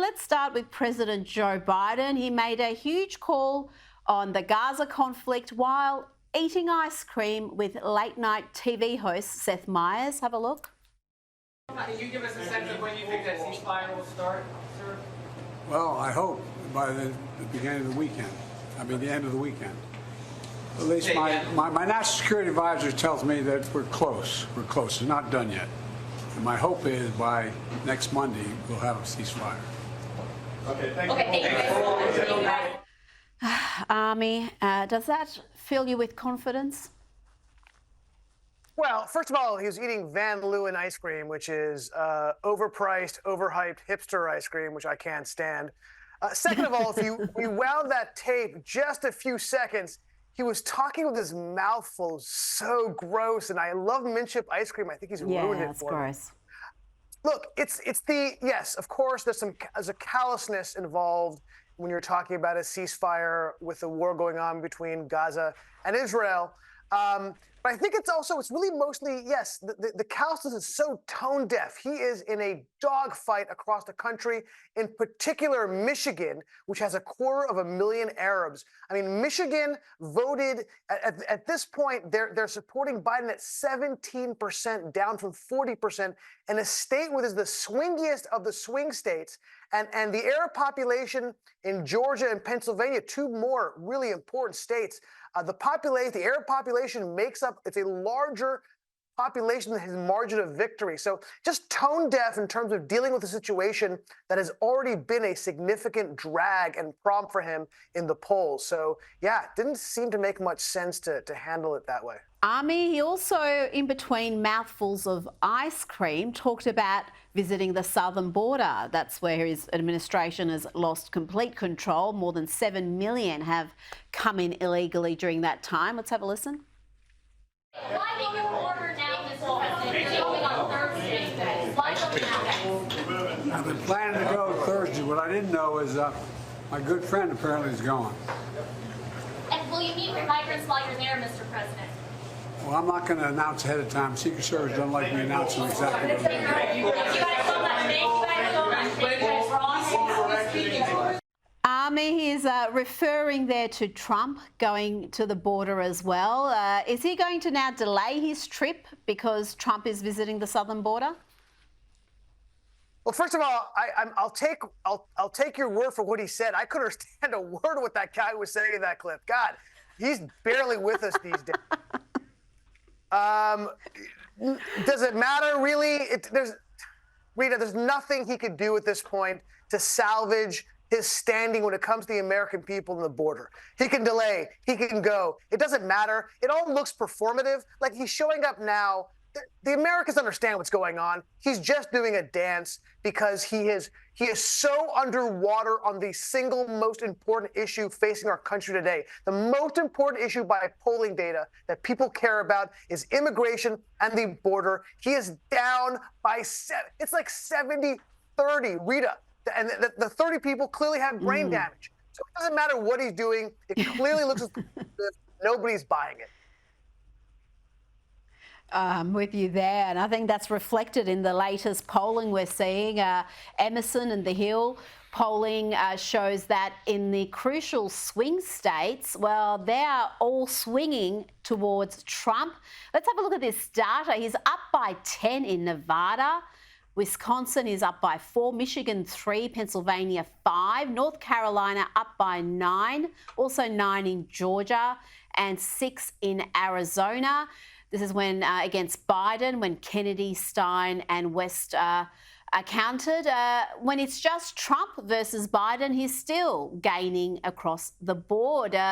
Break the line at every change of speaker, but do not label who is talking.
let's start with President Joe Biden. He made a huge call on the Gaza conflict while eating ice cream with late-night TV host Seth Meyers. Have a look.
Can you give us a sense of when you think that ceasefire will start, sir?
Well, I hope by the beginning of the weekend. I mean, the end of the weekend. At least my national security advisor tells me that we're close. We're close. It's not done yet. And my hope is by next Monday we'll have a ceasefire.
Okay, thank you.
Ami, does that fill you with confidence?
Well, first of all, he was eating Van Leeuwen ice cream, which is overpriced, overhyped hipster ice cream, which I can't stand. Second of all, if you rewound that tape just a few seconds, he was talking with his mouth full, so gross. And I love mint chip ice cream. I think he's ruined it for me.
Gross.
Look, yes, of course, there's a callousness involved when you're talking about a ceasefire with the war going on between Gaza and Israel. But I think it's really mostly, yes, the callousness is so tone deaf. He is in a dogfight across the country, in particular Michigan, which has 250,000 Arabs. I mean, Michigan voted, at this point, they're supporting Biden at 17%, down from 40%, in a state which is the swingiest of the swing states. And the Arab population in Georgia and Pennsylvania, two more really important states, the Arab population makes up, it's a larger population than his margin of victory. So just tone deaf in terms of dealing with a situation that has already been a significant drag and problem for him in the polls. So yeah, it didn't seem to make much sense to handle it that way.
Ami, he also, in between mouthfuls of ice cream, talked about visiting the southern border. That's where his administration has lost complete control. More than 7 million have come in illegally during that time. Let's have a listen.
Why make your order now, Mr. President? You're going on Thursday. Why go now?
I've been planning to go Thursday. What I didn't know is my good friend apparently is gone.
And will you meet with migrants while you're there, Mr. President?
Well, I'm not going to announce ahead of time. Secret Service doesn't like me announcing exactly what I'm doing.
Ami, he's referring there to Trump going to the border as well. Is he going to now delay his trip because Trump is visiting the southern border?
Well, first of all, I'll take your word for what he said. I couldn't understand a word of what that guy was saying in that clip. God, he's barely with us these days. Does it matter, really? Rita, there's nothing he could do at this point to salvage his standing when it comes to the American people and the border. He can delay. He can go. It doesn't matter. It all looks performative. Like he's showing up now. The Americans understand what's going on. He's just doing a dance because he is so underwater on the single most important issue facing our country today. The most important issue by polling data that people care about is immigration and the border. He is down by it's like 70-30, Rita. And the 30 people clearly have brain damage. So it doesn't matter what he's doing. It clearly looks as if nobody's buying it.
I'm with you there, and I think that's reflected in the latest polling we're seeing. Emerson and The Hill polling shows that in the crucial swing states, well, they are all swinging towards Trump. Let's have a look at this data. He's up by 10 in Nevada. Wisconsin is up by 4, Michigan 3, Pennsylvania 5, North Carolina up by 9, also 9 in Georgia and 6 in Arizona. This is when against Biden, when Kennedy, Stein and West are counted. When it's just Trump versus Biden, he's still gaining across the board.